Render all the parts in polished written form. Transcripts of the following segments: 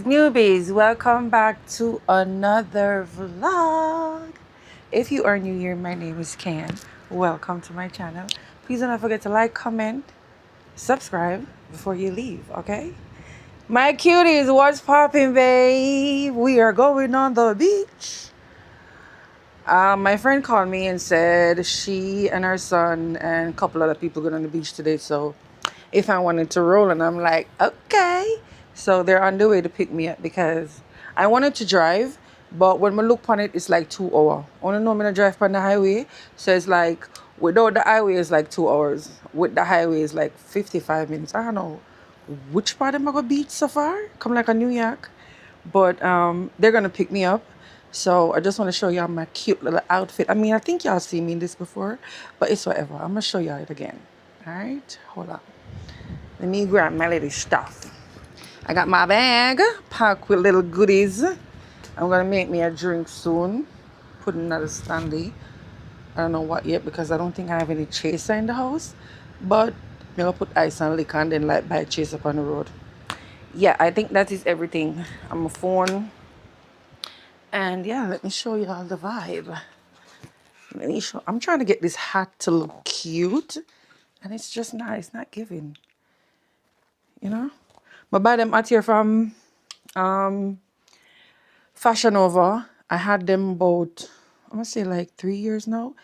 newbies, welcome back to another vlog. If you are new here, my name is Can. Welcome to my channel. Please don't forget to like, comment, subscribe before you leave, okay? My cuties, what's popping, babe? We are going on the beach. My friend called me and said she and her son and a couple other people going on the beach today, so if I wanted to roll, and I'm like, okay. So they're on the way to pick me up because I wanted to drive, but when I look on it, it's like 2 hours. Only know I'm gonna drive on the highway, so it's like without the highway it's like 2 hours. With the highway it's like 55 minutes. I don't know which part am I gonna beach so far. Come like a New York, but they're gonna pick me up. So I just want to show y'all my cute little outfit. I mean, I think y'all seen me in this before, but it's whatever. I'm gonna show y'all it again. All right, hold on. Let me grab my little stuff. I got my bag packed with little goodies. I'm gonna make me a drink soon. Put another Stanley. I don't know what yet because I don't think I have any chaser in the house. But I'm gonna put ice and liquor and then like buy chaser up on the road. Yeah, I think that is everything. I'm a phone. And yeah, let me show y'all the vibe. I'm trying to get this hat to look cute. And it's just not, it's not giving. You know, but buy them out here from Fashion Nova. I had them about, I'm gonna say like 3 years now,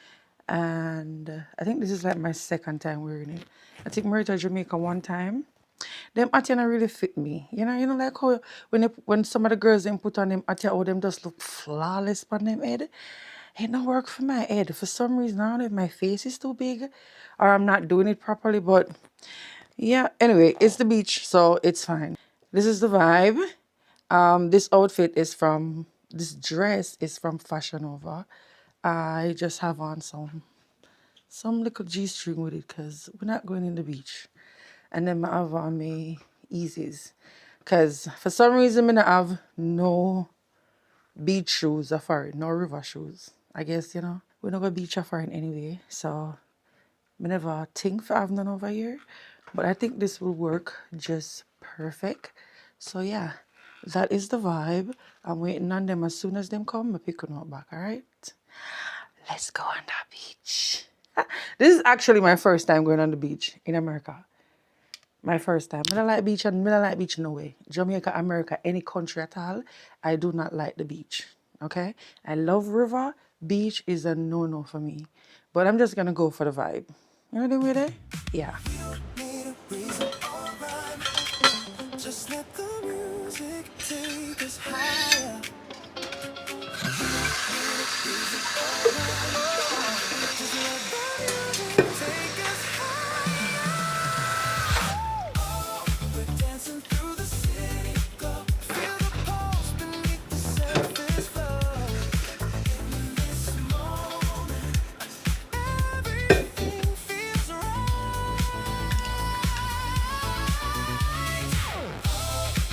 and I think this is like my second time wearing it. I think I went to Jamaica one time. Them at don't really fit me. You know like how when some of the girls them put on them at how them just look flawless on them head. It don't work for my head. For some reason, I don't know if my face is too big or I'm not doing it properly, but yeah, anyway, it's the beach, so it's fine. This is the vibe. This dress is from Fashion Nova. I just have on some little G-string with it because we're not going in the beach. And then I have on my Yeezys because for some reason I don't have no beach shoes for it, no river shoes. I guess, we're not going to beach for it anyway, so I never think for having none over here. But I think this will work just perfect. So yeah, that is the vibe. I'm waiting on them. As soon as them come, I'm picking up back, all right? Let's go on the beach. This is actually my first time going on the beach in America. My first time. I don't like beach and I don't like beach no way. Jamaica, America, any country at all, I do not like the beach, okay? I love river. Beach is a no-no for me. But I'm just going to go for the vibe. You know with it? Yeah. Just let the music take us higher. We're dancing through the city. Go feel the pulse beneath the surface flow. In this moment, everything feels right.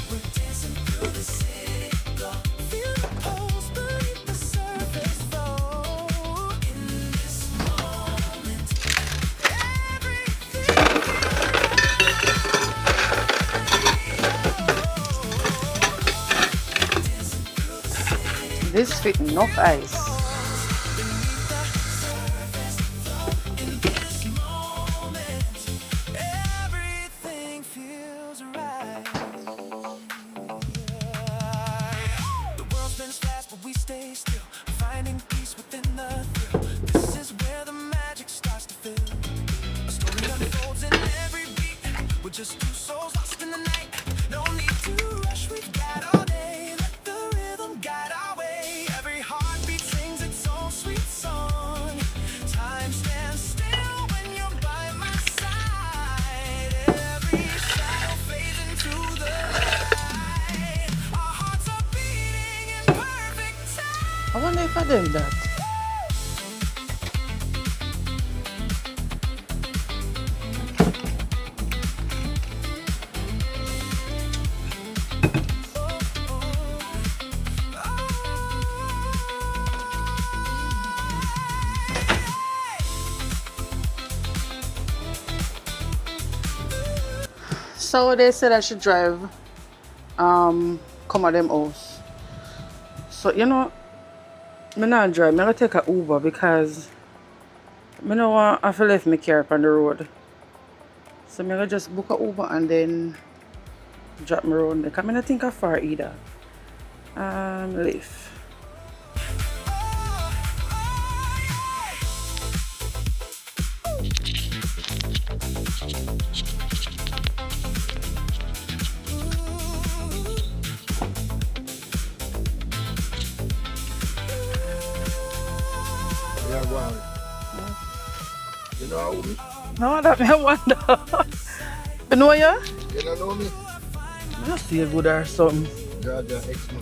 We're dancing through the city. Go feel the pulse beneath the surface flow. In this moment, everything feels right. This fit enough ice. Everything feels right. The world spins fast, but we stay still, finding peace within the thrill. This is where the magic starts to fill. A story unfolds in every beat. We're just two souls lost in the night. No need to rush, we've got all day. Let the rhythm guide our way. Every heartbeat sings its own sweet song. Time stands still when you're by my side. Every shadow fades into the light. Our hearts are beating in perfect time. I wonder if I did that. So they said I should drive come at them house. So you know, me not drive. Me gonna take a Uber because me no want I feel left my car on the road. So me gonna just book a Uber and then drop me around there. Cause me not think of far either. Leave. You know me? No, that me wonder. You know ya? You don't know me? I just see you good or something. Georgia ex-man.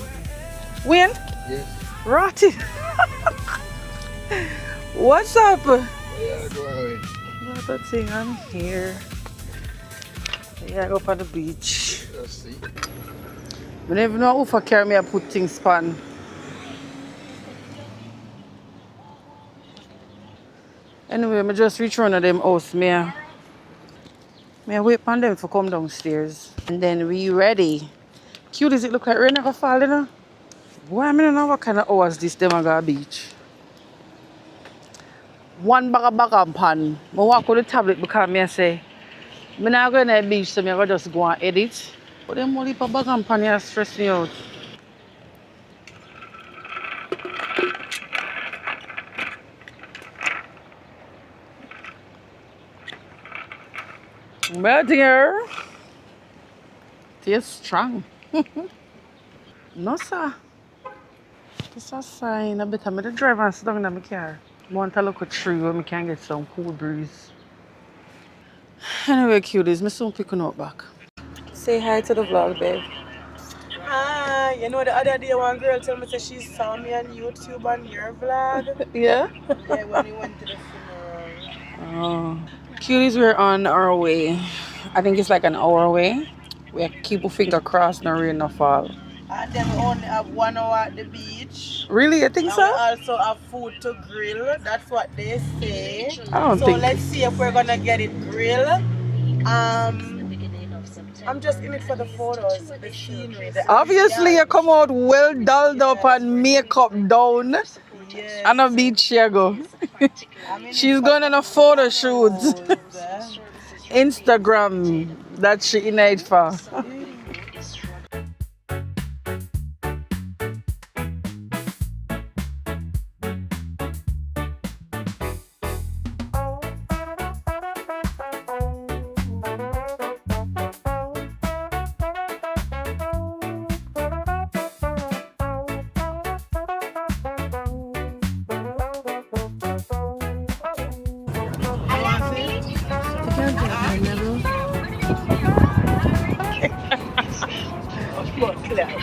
When? Yes. Rotty. What's up? Yeah, go ahead. Another thing, I'm here. Yeah, I go for the beach. Let's see. I never know who for carry me and put things pan. Anyway, I just reach around to them house. Me wait for them to come downstairs. And then we ready. Cute, does it look like rain gonna fall, you know? Boy, I don't know what kind of hours this them I got beach. One bag of pan. I walk with the tablet because I say, I'm not going to the beach, so I'm going to just go and edit. But them only for bag and pan, you stress me out. But here, tastes strong. No, sir. This is a sign. I better me drive and sit down in my car. I want to look at a tree where I can get some cool breeze. Anyway, cuties, I'm soon picking up back. Say hi to the vlog, babe. Hi, you know the other day one girl told me that she saw me on YouTube on your vlog. Yeah? Yeah, when you went to the funeral. Oh. Cuties, we're on our way. I think it's like an hour away. We keep our finger crossed, no rain, no fall. And then we only have 1 hour at the beach. Really? I think And so? we also have food to grill. That's what they say. I don't so think. let's see if we're gonna get it grilled. I'm just in it for the photos, the scenery. Obviously, you come out well dolled up and makeup down. Yes. On a beach, she go. She's going on a photo shoot. Instagram that she in it for.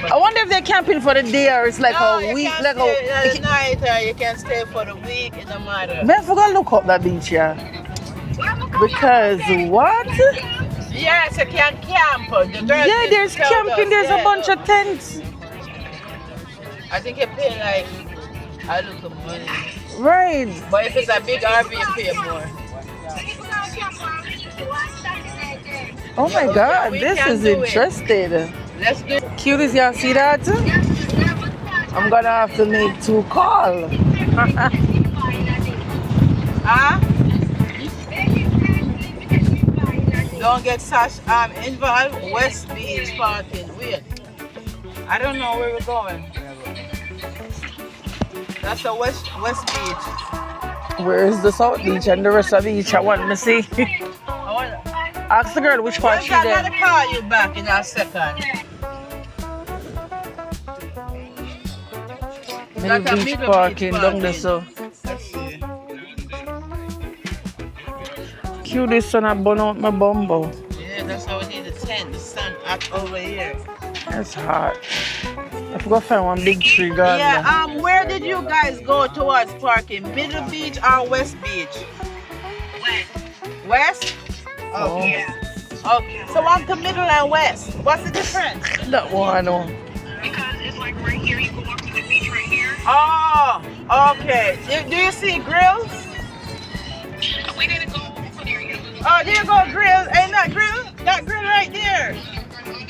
I wonder if they're camping for the day or it's like a week, like a night, or you can stay for the week. It don't matter. Man, I forgot to look up that beach, yeah. Because what? Yes, you can camp. Yeah, there's camping. There's a bunch of tents. I think you pay like a little money. Right. But if it's a big RV, you pay more. Oh my God, we this can is do it. interesting. Let's do it. Cuties, y'all see that? I'm gonna have to make 2 calls. Huh? Don't get such involved. West Beach parking. Wait. I don't know where we're going. That's the West Beach. Where's the South Beach and the rest of the beach? I want to see. Ask the girl which part she I'm there. gonna call you back in a second. Many beach parking down there, so. Cute, this sun I burn out my bumbo. Yeah, that's how we need the tent. The sun up over here. It's hot. I forgot to find one big tree garden. Yeah, where did you guys go towards parking? Middle Beach or West Beach? West. Okay. Oh. Okay. So I'm to Middle and West. What's the difference? That one I know. Because it's like right here, you go up to the beach right here. Oh, okay. Do you see grills? We didn't go over there yet. Oh, there you go, grills. Ain't that grill? That grill right there.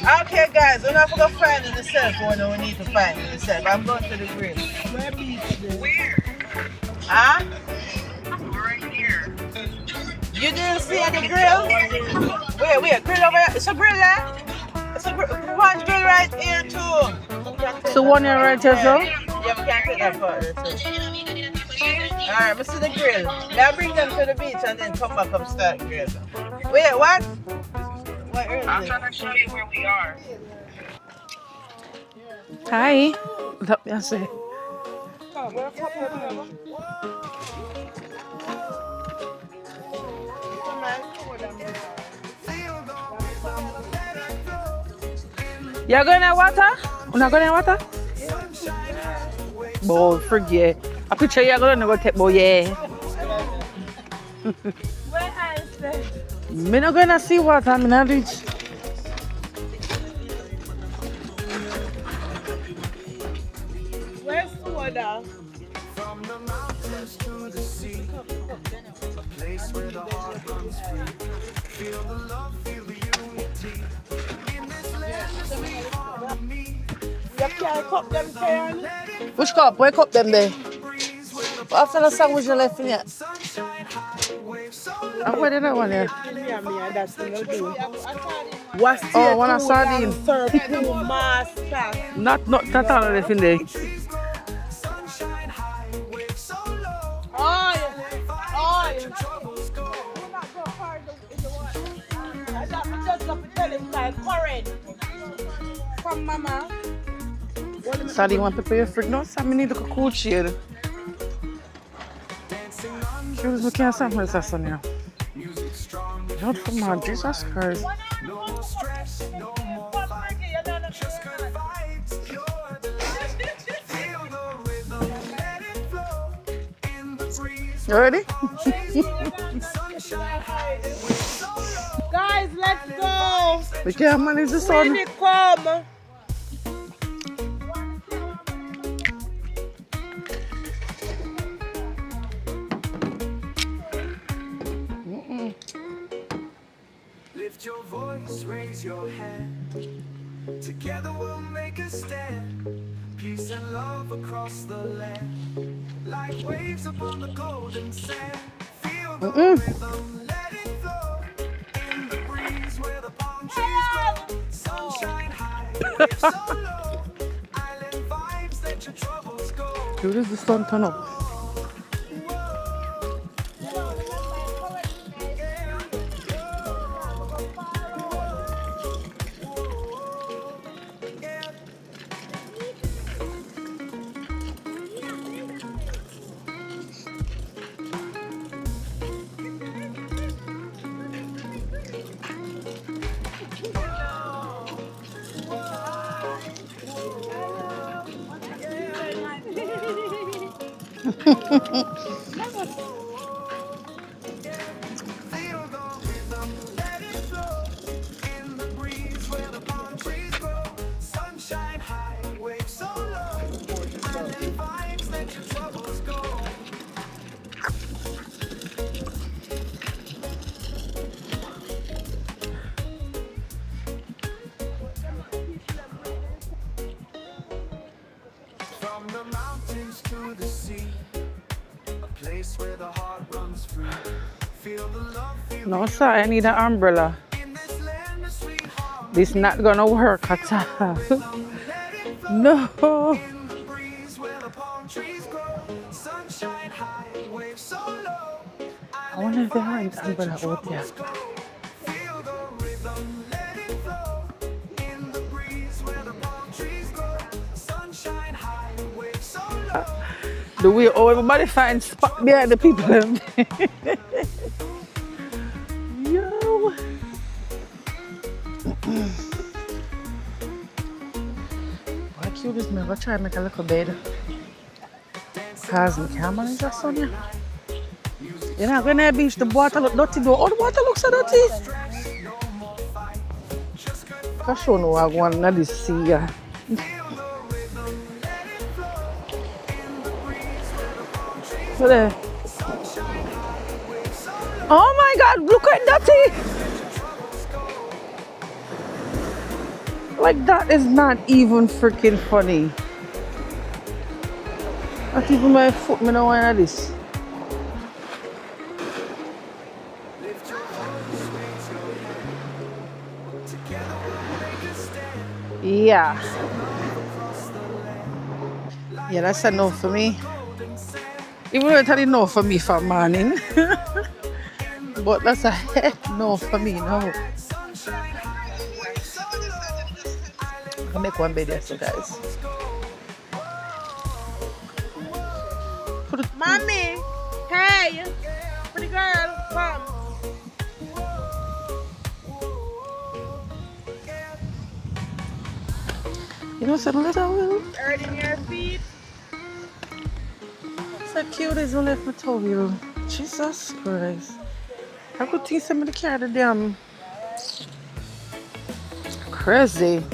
Okay, guys, we're not going to find in the cell phone. We need to find in the cell. I'm going to the grill. Where? Huh? Right here. You didn't see the grill? Wait, grill over here. It's a grill there? It's a one grill right here too. So one year right here, so? Yeah, we can't take that far. Alright, let's see the grill. Now bring them to the beach and then come back and start grill. Wait, what? What is I'm it? trying to show you where we are. Hi. Let me see. You going to water? You not going to water? Boy, forget. I picture you going to go take boy, yeah. Me not going to see water, me not reach. Where's the water? From the mountains to the sea, a place where the heart runs free. Feel the love, feel the unity. In this land, the sweet harmony. You can't cup them, Karen? Which cup? Where cup them there? After the song, which you left in here? Sunshine high, waves so low. I'm waiting that one here. Yeah, me and that's what I do. What's oh, one of sardine. Serve two master. Not that all left in there. Sunshine high, waves so low. Oh, Troubles go. from Mama. Sardine want to prepare your fridge? No, I need to cook cool shade. She was looking at something else, that's on here. Not for my Jesus Christ. No stress, no more fight. Just good vibes, pure delight. Feel the rhythm, let it flow. In the breeze, You ready? sunshine high, waves so low. Guys, let's go. We can't manage the sun. When it come. Lift your voice, raise your hand. Together we'll make a stand. Peace and love across the land. Like waves upon the golden sand. Feel the rhythm, let it flow. In the breeze where the palm trees grow. Sunshine high, waves so low. Island vibes, let your troubles go. Where does the sun turn up? Feel the rhythm, let it flow. In the breeze where the palm trees grow. Sunshine high, waves so low. Island vibes, let your troubles go. From the mountains to the sea, a place where the heart runs free. Feel the love, feel No, sir, I need an umbrella. in this land of sweet harmony. This not gonna work at all. No. In the breeze where the palm trees grow. Sunshine high, waves so low. I wonder if they have an umbrella out there. Feel the rhythm, let it flow. In the breeze where the palm trees grow. Sunshine high, waves so low. The way oh, everybody finds spot behind the people. Yo. How cute is me? I'll try to make a little bed. Cause me can't manage that sun here. You're not going to the beach, the water look dirty though. Oh, the water looks so dirty. I sure know I want to this sea. Yeah. So there. Oh my God, look at dirty. Like that is not even freaking funny. Not even my foot, me no want of this. Lift your voice, raise your hand. Together we'll make a stand. Yeah. Across the land. Yeah, that's a no for me. Golden sand. Even though it's a no for me for morning. But that's a heck no for me, no. Sunshine highway solo. I'll make one bed there, so guys. Put it, Mommy, hey, pretty girl, come. you know, some little will. Hurting your feet. So cute as I left my towel. Jesus Christ. I could think somebody carry the damn crazy.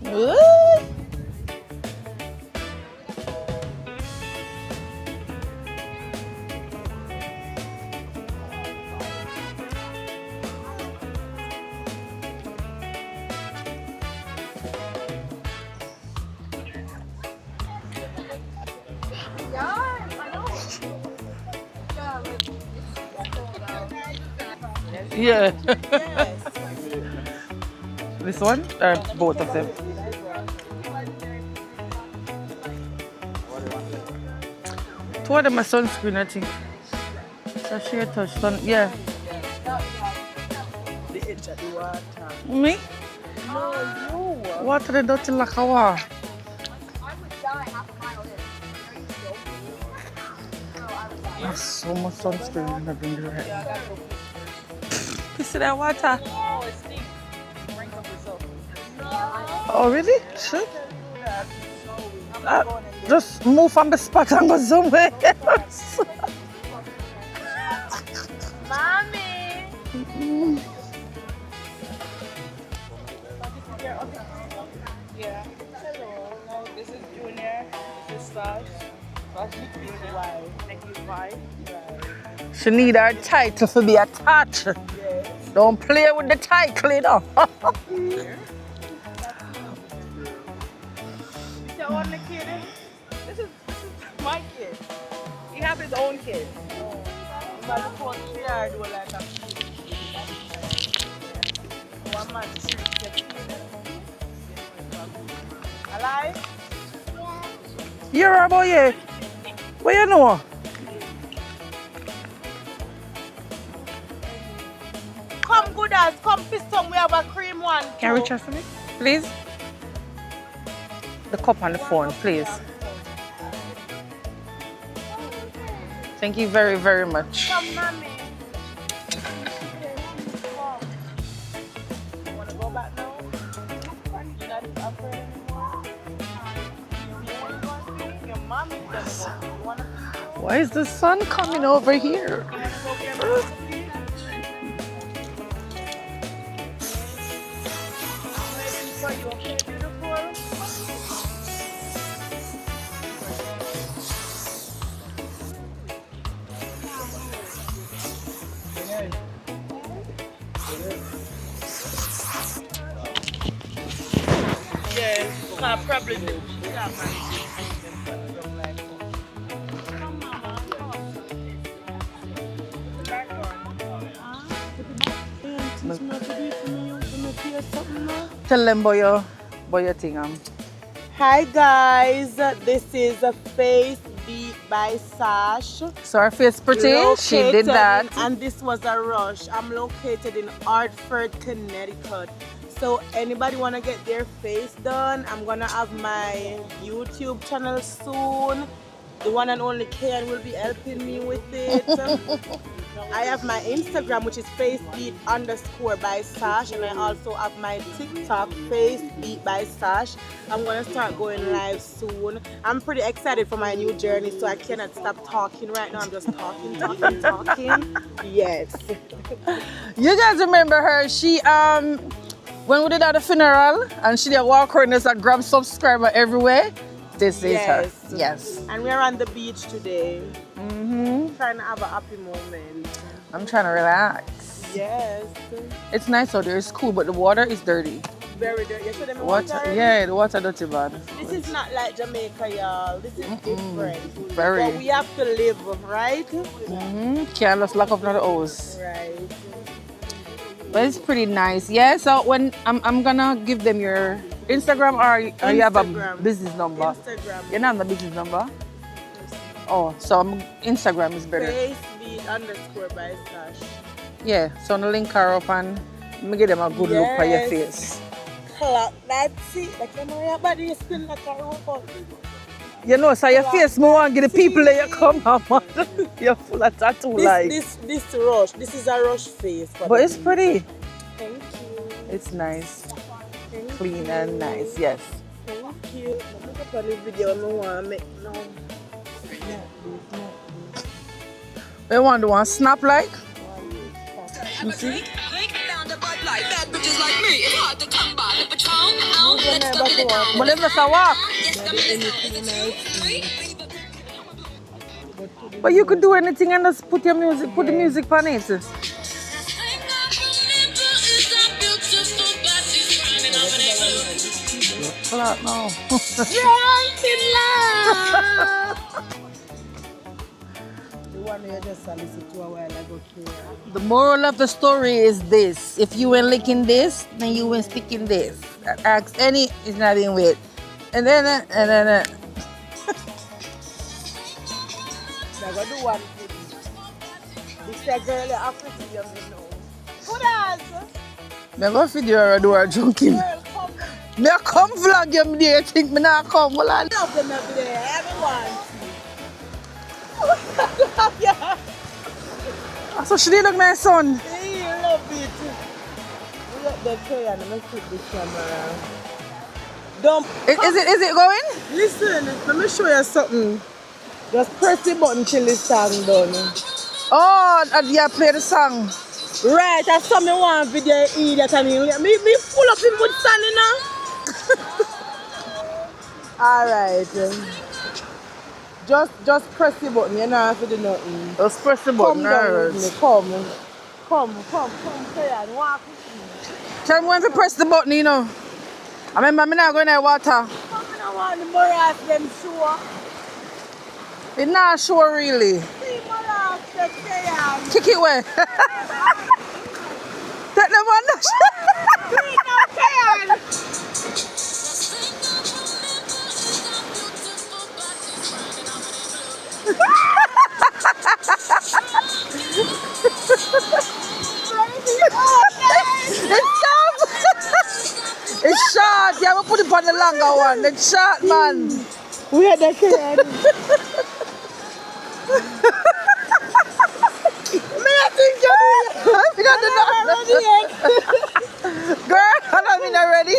What? Yeah. This one or both of them? Two of them are sunscreen, I think. So she touched on, yeah. The edge of the water. Me? No, you. Water the dirty like a war. There's so much sunscreen in the drink right now. You see that water? Oh, it stinks. Bring up yourself. Oh, really? Shit. Just move from the spot and go somewhere else. Mommy. Yeah. Hello. This is Junior. This is Sash. Sash is wife. Thank you, wife. She need her title to be attached. Yes. Don't play with the title, you know. Is your only kid? This is my kid. He have his own kid. But the phone here do like a kid. One man treats the kid. Alive? You're a boy. What you know? Come good as come piston. We have a cream one. Can you reach out for me, please? The cup on the phone, please. Thank you very, very much. Come, mommy. You wanna go back now? You're not afraid anymore? Your mommy does go. You wanna go? Why is the sun coming over here? You wanna go get a piece? Waiting for you, okay, beautiful? Yes, I probably do. Yeah, man. Come, mama. Tell them boy your thing. Hi guys, this is a Face Beat by Sash. So her face pretty, she did that. And this was a rush. I'm located in Hartford, Connecticut. So anybody wanna get their face done, I'm gonna have my YouTube channel soon. The one and only Kayan will be helping me with it. I have my Instagram, which is facebeat_ by Sash, and I also have my TikTok, facebeat by Sash. I'm gonna start going live soon. I'm pretty excited for my new journey, so I cannot stop talking right now. I'm just talking. Yes. You guys remember her? She when we did at the funeral and she did walk around us and grab subscriber everywhere. This is her. Yes. And we're on the beach today. Trying to have a happy moment. I'm trying to relax. Yes. It's nice out there. It's cool, but the water is dirty. Very dirty. You show them the Water, water? yeah, the water dirty bad. This is not like Jamaica, y'all. This is different. Very. But we have to live, right? Can't just lock up another hose. Right. But it's pretty nice. Yeah, so when I'm gonna give them your Instagram or you have a Instagram. business number. Instagram. You don't have the business number? Oh, so Instagram is better. Face_by_stash. Yeah, so I'm gonna link her up and let me give them a good look for your Yes. face. Clock, that's it. Like, you know, your body is spin like a robot. You know, so your face more give the people that you come up on. You're full of tattoo like. This rush. This is a rush face. for But the it's pretty. Thank you. It's nice. Thank Clean you. and nice, yes. Thank you. Look up on this video. No one make no. They want to snap like? You see? But it's just a walk. But you could do anything and just put the music on it. Clock now. The one you just listened to a while ago. The moral of the story is this. If you ain't licking this, then you ain't sticking this. Ask any is not in with. And then. I got do one thing. This a girl that have to see you know. Good answer. Me go video her do her junking. Girl, come. Me a come vlog you me there. Think me not come. Well, I Love them up there. Everyone. so she did look my son. Hey, love it. Look at the tray and I'm gonna flip the camera. Don't. Is it going? Listen, let me show you something. Just press the button till the song done. Oh, yeah, play the song. Right, I saw me one video idiot and me full up him with sun now. Alright. Just press the button, you know have to do nothing. Let's press the button. Come down Alright. with me, come, say and walk with me. Tell me when to press the button, you know. I remember I'm not going to water. Come in and want the moras them sure. It's not sure really. See moras them say Kick it away. Take them on the see no say It's short. Yeah, we'll put it on the longer one. It's short, man. we had that can. I think I did not. Girl, I'm in already.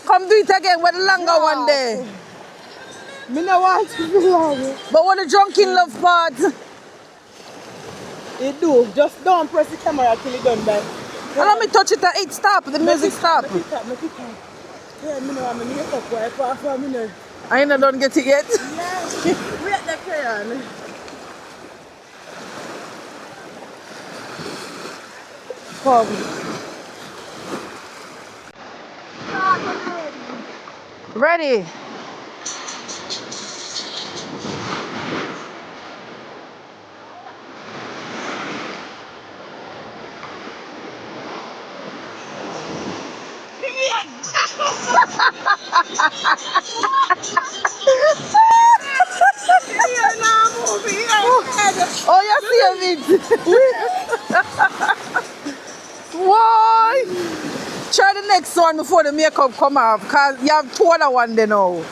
Come do it again with the longer one there. Me no want to be long. But what the drunken love part? It do. Just don't press the camera till it done by. And let me touch it and it stop. The music stop. Make it up. Yeah, me know I'm a makeup wipe for a minute. I ain't don't get it yet. Yeah. We at the crayon. Come. Ready. Oh, you see it? Why? Try the next one before the makeup come off, because you have two other one there now.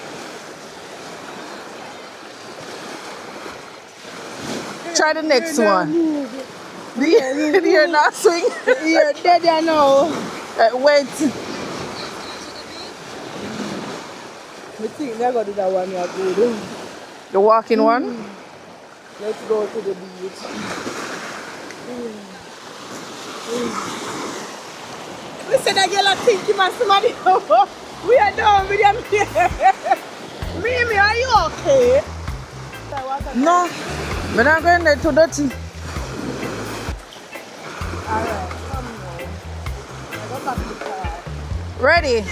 Try the next one. The ear not swing. You're dead, I know. Wait. I think they're going to do that one you're good. The walking one? Let's go to the beach. We said that girl think you must somebody over. We are done with them here. Mimi, are you okay? No. But I'm going there too dirty. Alright, come now. I go back to the car. Ready?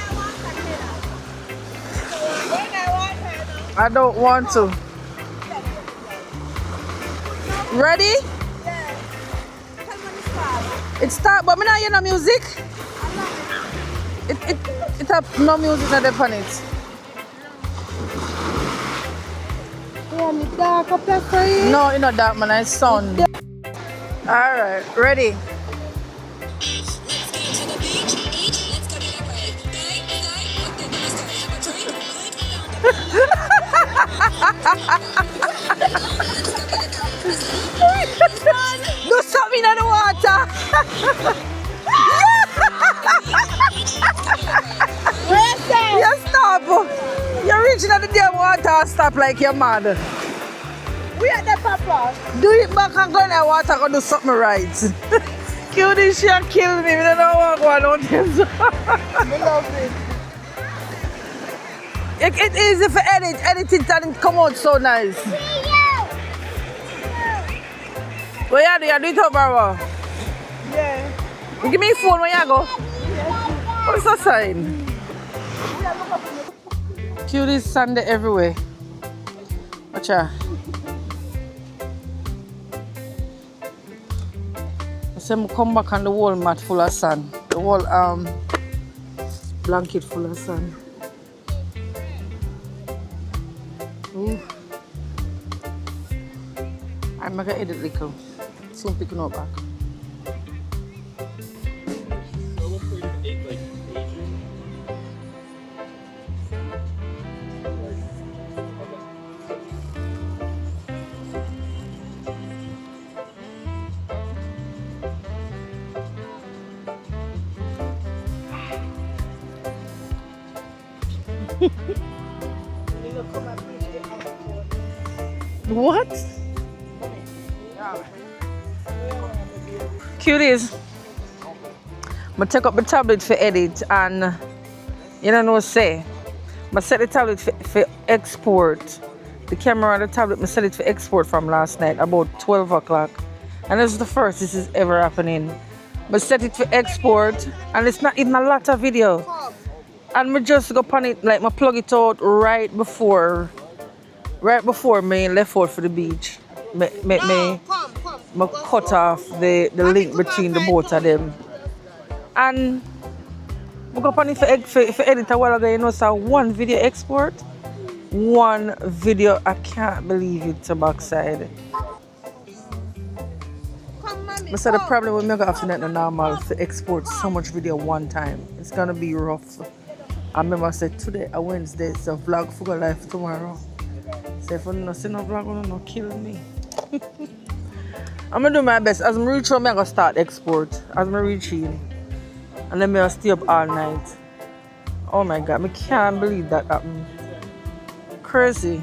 I don't want to. Ready? It start, but me not hear no music. It have no music on the on it. Yeah, me dark up there for you. No, it's not that man, it's sound. Alright, ready? Do something in the water. You stop. You're reaching at the damn water and stop like your mad. We at the papa. Do it back and go in the water and do something right. Kill this shit, kill me. I don't know what going on here. Me love it. It's easy for edit it and it come out so nice. Where you do? You do it up, bro? Yeah. You give me a phone when you go. What's the sign? Cuties Sunday everywhere. Watch out. I say I come back and the whole mat full of sand. The whole blanket full of sand. Ooh. I'm gonna edit little. Soon picking up back. What? Cuties, I take up the tablet for edit and you don't know what to say. I set the tablet for export. The camera and the tablet, I set it for export from last night about 12 o'clock. And this is the first this is ever happening. I set it for export and it's not even a lot of video. And I just go on it, like I plug it out right before me left out for the beach. Me cut off the link between the both of them. And I go on it for edit a while ago, you know, so one video export, one video, I can't believe it to backside. I said the problem with me going to have to normal to export so much video one time. It's gonna be rough. I remember I said today, a Wednesday, so vlog for life tomorrow. So if I don't see no vlog, I'm gonna kill me. I'm gonna do my best. As I reach home, I'm gonna start export. As I reach here. And then I'll stay up all night. Oh my god, I can't believe that happened. Crazy.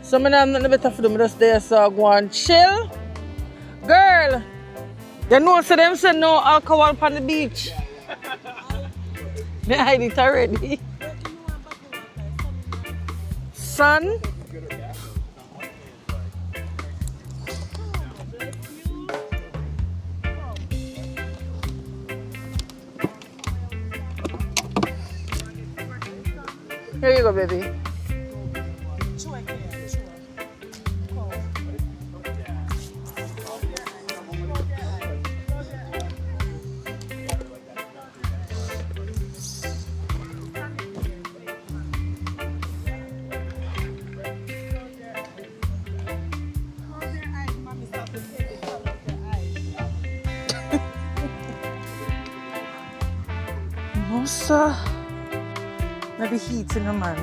So I have nothing better for them. Just there, so I go and chill. Girl, you know, so them say no alcohol on the beach. They hide it already. Son. Here you go, baby. No, sir. Maybe heat in the man.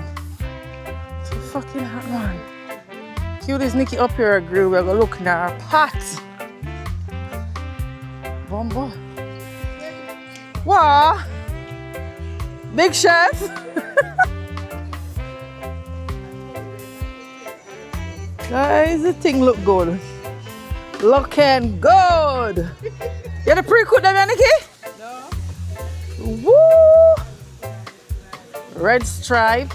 Too fucking hot, man. Cute as Nikki up here, grill. We're gonna look now. Pot. Bombo. What? Big chef? Guys, the thing look good. Looking good. You had a pre-cook them, Nikki? No. Woo! Red stripe.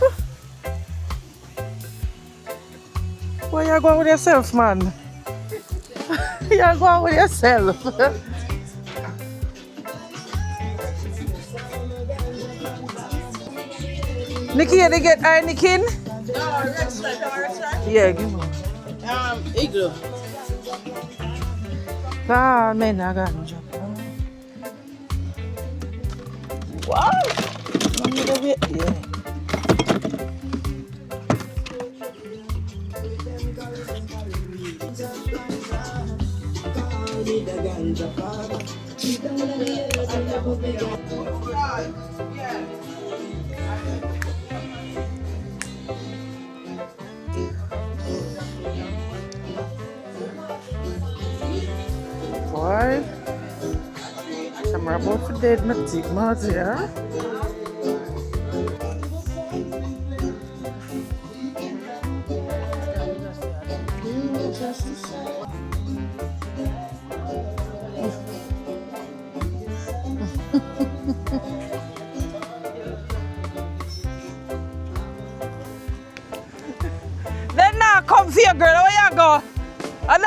Where you going with yourself, man? You go out with yourself. Nikki, you get Heineken? Yeah, give me. Igloo. Man, I got wow. Yeah. Boy, I'm about to dead my teeth, my dear. Then now come for your girl, where you go? And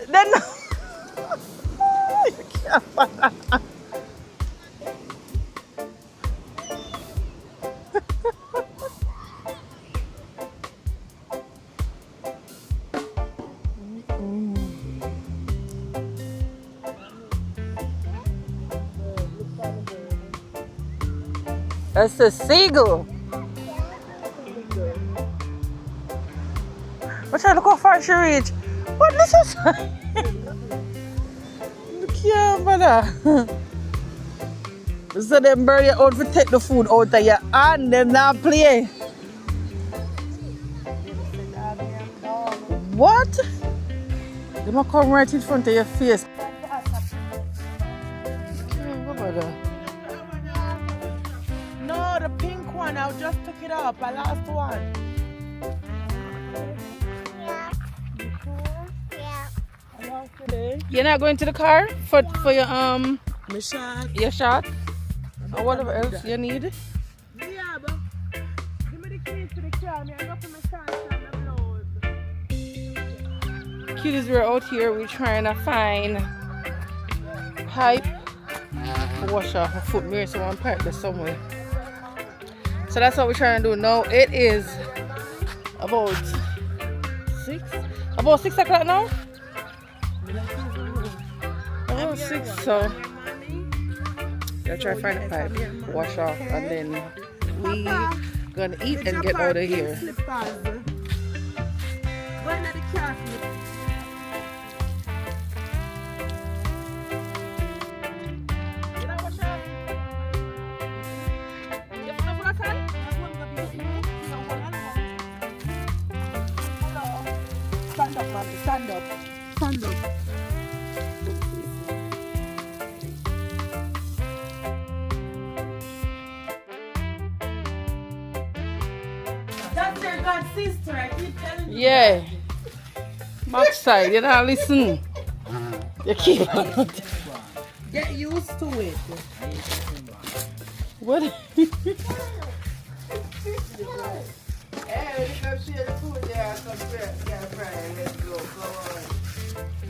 then you can't. That's a seagull. What's that? Look how far she reach. What is this? Look here, brother. So them bird you out to take the food out of your hand, them not play. What? They might come right in front of your face. No, the pink one. I just took it up. I lost one. You're not going to the car for your My shot. your shot or whatever else you need. Yeah, but give me the keys to the car. I go for my shot and the blood. Cuties, we're out here. We're trying to find pipe to wash off a foot mirror. So one pipe there somewhere. So that's what we're trying to do now. It is about 6 o'clock now. Oh, 6, so we'll try to find a pipe, wash off, and then we gonna eat and get out of here. Stand up, man. Stand up. Stand up. That's your god sister. I keep telling you. Yeah. Backside, you don't listen. You keep on. Get used to it. What?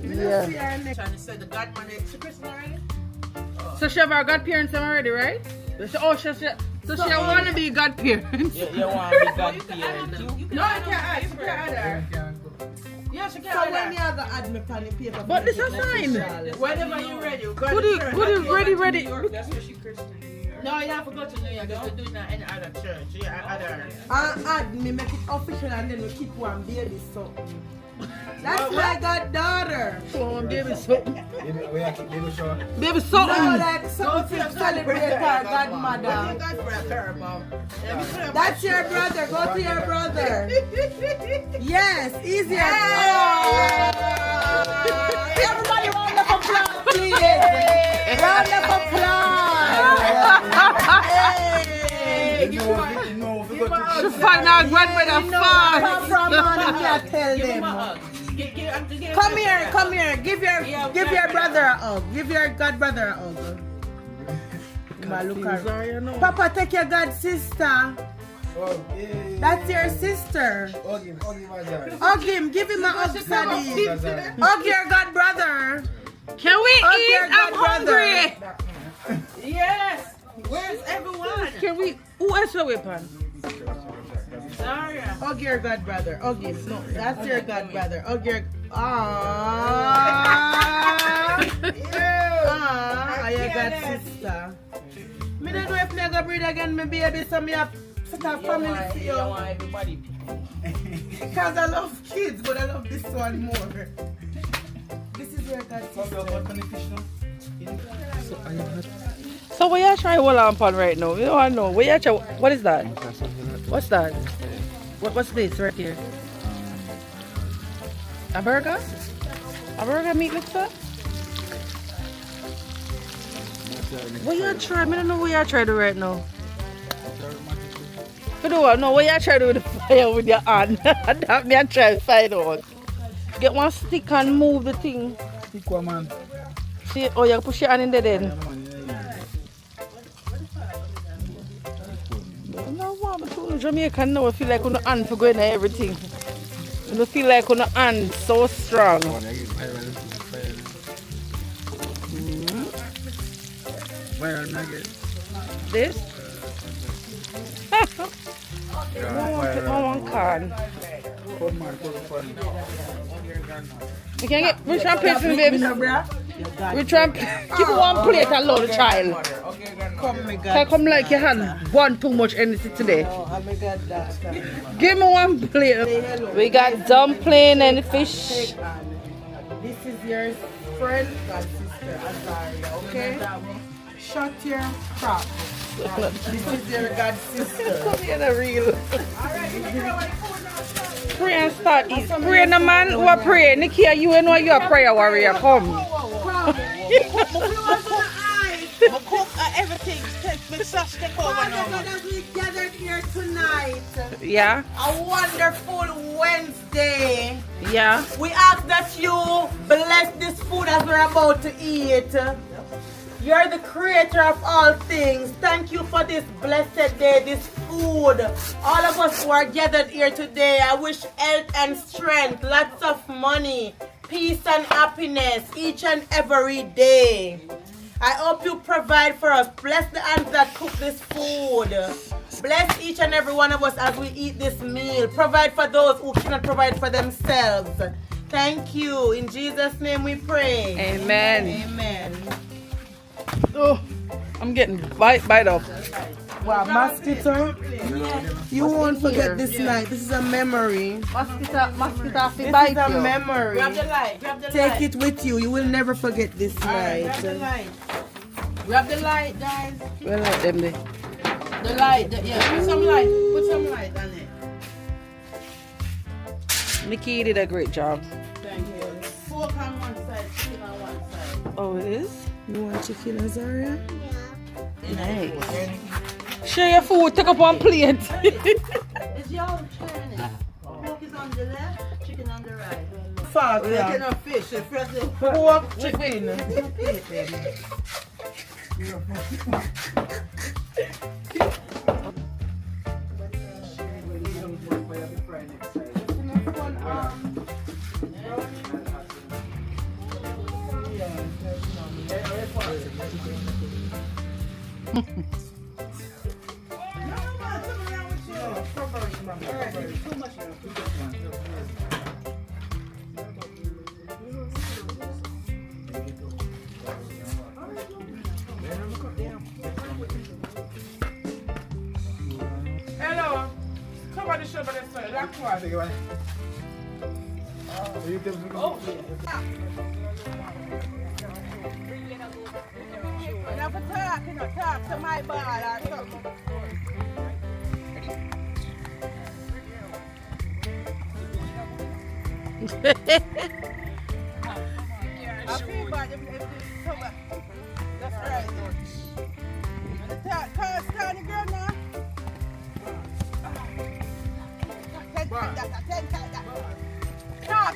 Yeah. Trying to say the godmother. She Christmas already? So she have our godparents already, right? So she want to be godparents. You want to be godparent? No, I can't add. She can't add her. Yes, you can. So when you have to add me on the paper. But this is fine. Whenever you're ready. Ready. That's where she Christian. No, you have to go to New York. You have to do it in any other church. Yeah, other. Add me, make it official, and then we keep one baby so. That's my goddaughter. Oh, baby something. Baby shower. Baby No, something. like something to celebrate her godmother. That's your brother. Go to your brother. Yes, easier. Everybody round of applause, please. Round of applause. She find our grandmother far. Come from morning, I tell them. Come here. Give your brother a hug. Give your god brother a hug. Look at her. Papa, take your god sister. That's your sister. Hug him, my dad. Hug him. Give him a hug, Sadie. Hug your god brother. Can we Hug your eat? I'm god hungry. brother. Yes. Where's everyone? Can we? Who else are we on? Sorry. Hug your god brother. Hug him. No, that's your god brother. Hug your. Aww. Aww. Your god sister. Me don't know if me go breed again, my baby. So me have set a family for You you. want everybody. Because I love kids, but I love this one more. This is your god sister. So what y'all trying to hold on upon right now? We don't know. What y'all try? What is that? What's that? What's this right here? A burger? A burger meat mixer? What y'all try? I don't know what y'all try to do right now. You know what? No, what y'all try to do with the fire with your hand? That me I try to find out. Get one stick and move the thing. Stick one, man. See, oh, you push your hand in there then. No, what? But Jamaican now, I feel like on the hand for going to everything. I feel like on the hand so strong. This? I want can. We can get which one plate for baby? Which one? Give one plate and load the child. Come, my Can god. come like you had one too much anything today. Oh, my god, that. Give me one plate. We got dumpling and fish. This is your friend and sister, Azaria, okay? Shut your crap. This is your god sister. Come here, the real. Pray and start eat. Pray, no man. What pray? Nikia, you know you a prayer warrior. Come. Cook everything. Make sauce take over now. As we gathered here tonight, Yeah. a wonderful Wednesday. Yeah. We ask that you bless this food as we're about to eat. You're the creator of all things. Thank you for this blessed day, this food. All of us who are gathered here today, I wish health and strength, lots of money, peace and happiness each and every day. I hope you provide for us. Bless the hands that cook this food. Bless each and every one of us as we eat this meal. Provide for those who cannot provide for themselves. Thank you. In Jesus' name we pray. Amen. Amen. Oh, I'm getting bite off. Wow, mosquito. You won't forget this night. This is a memory. Mosquito, This bite is a you. memory. Grab the light. Grab the Take light. it with you. You will never forget this Alright, night. grab the light. Grab the light, guys. Well, let them there. The light. Yeah, put some light. Put some light on it. Nikki did a great job. Thank you. Fork on one side, chicken on one side. Oh, it is? You want chicken, Azaria? Nice. Share your food. Take up one plate. It's your turn. Pork is on the left, chicken on the right. Fuck We're yeah. looking at fish. If you're the Pork chicken. Hello. Come on the show, but it's that one. Oh, Now for talk, you know, talk to my ball or something. I feel bad if this come back. That's right. Stand the ground now. 10 times that, 10 times that. Talk.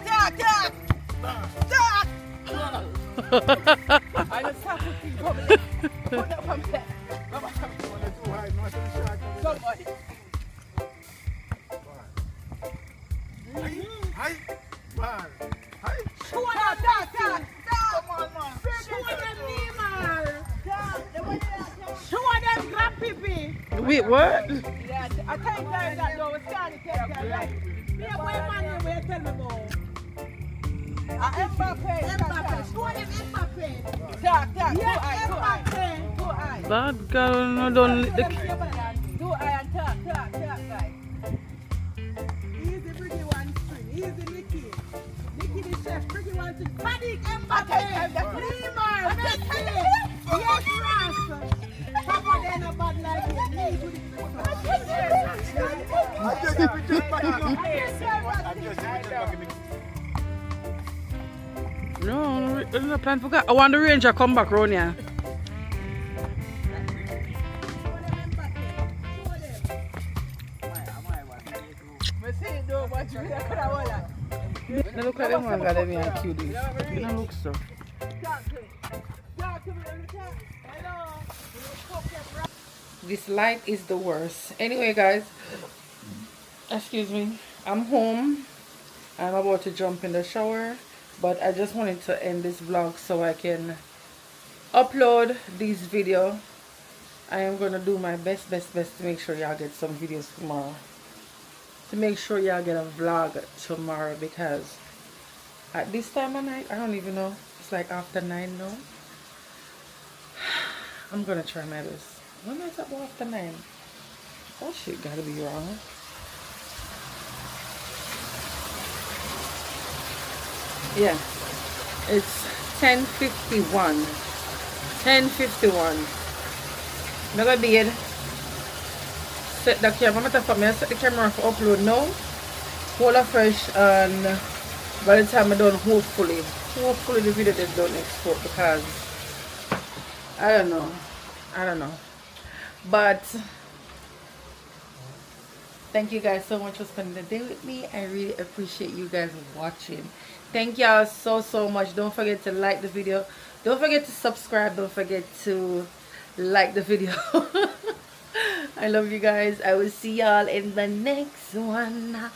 I just have to keep coming. Put up from there. Somebody. Hi, man. Hi. Show them, Come on, man. show them Neymar. Show them grandpipi. Wait, what? Yeah, I tell you guys that though, it's can't take care right. Me a boy man here, tell me about. Mbappe. Show them Mbappe. Yeah, Mbappe. Two eyes. That girl no don't lick the Two eyes and talk, guys. He's the pretty one spring. He's the Nicky. Nicky the chef, pretty one spring. Panic Mbappe. Neymar. Messi. Yes, Ras. Papa, they're not bad like you. Me to No, there's no plan for that. I want the ranger come back round here. They look like them ones that they are cute. They don't look so. This light is the worst. Anyway, guys, excuse me. I'm home. I'm about to jump in the shower, but I just wanted to end this vlog so I can upload this video. I am gonna do my best to make sure y'all get some videos tomorrow. To make sure y'all get a vlog tomorrow, because at this time of night, I don't even know. It's like after 9 now. I'm gonna try my best. When is it after 9? That shit gotta be wrong. Yeah, it's 10:51. 10:51. I'm gonna be in. Set the camera. I set the camera for upload now. Hold it fresh, and by the time I'm done, hopefully the video is done export, because I don't know. But thank you guys so much for spending the day with me. I really appreciate you guys watching. Thank y'all so much. Don't forget to like the video. Don't forget to subscribe. Don't forget to like the video. I love you guys. I will see y'all in the next one.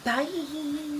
Bye.